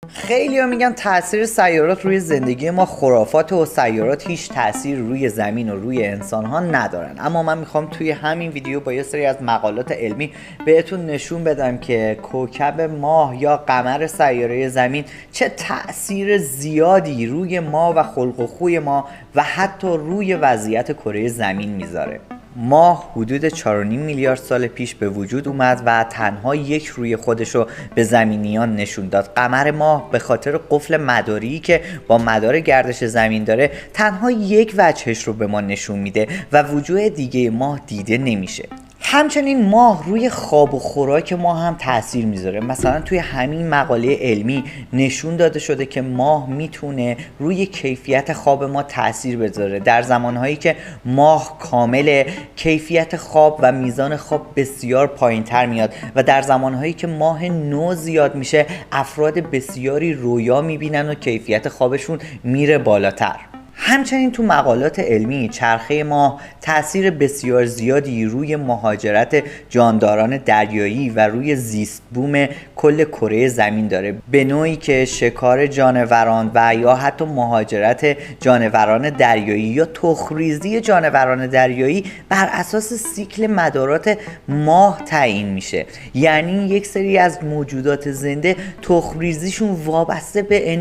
خیلی ها میگن تاثیر سیارات روی زندگی ما خرافات و سیارات هیچ تاثیر روی زمین و روی انسان ها ندارن، اما من میخوام توی همین ویدیو با یه سری از مقالات علمی بهتون نشون بدم که کوکب ماه یا قمر سیاره زمین چه تاثیر زیادی روی ما و خلق و خوی ما و حتی روی وضعیت کره زمین میذاره. ماه حدود 4.5 میلیارد سال پیش به وجود اومد و تنها یک روی خودشو به زمینیان نشون داد. قمر ماه به خاطر قفل مداری که با مدار گردش زمین داره تنها یک وجهش رو به ما نشون میده و وجوه دیگه ماه دیده نمیشه. همچنین ماه روی خواب و خوراک ما هم تاثیر میذاره. مثلا توی همین مقاله علمی نشون داده شده که ماه میتونه روی کیفیت خواب ما تاثیر بذاره. در زمانهایی که ماه کامل، کیفیت خواب و میزان خواب بسیار پایینتر میاد و در زمانهایی که ماه نو زیاد میشه افراد بسیاری رویا میبینن و کیفیت خوابشون میره بالاتر. همچنین تو مقالات علمی چرخه ماه تأثیر بسیار زیادی روی مهاجرت جانداران دریایی و روی زیست بوم کل کره زمین داره، به نوعی که شکار جانوران و یا حتی مهاجرت جانوران دریایی یا تخم‌ریزی جانوران دریایی بر اساس سیکل مدارات ماه تعیین میشه. یعنی یک سری از موجودات زنده تخم‌ریزیشون وابسته به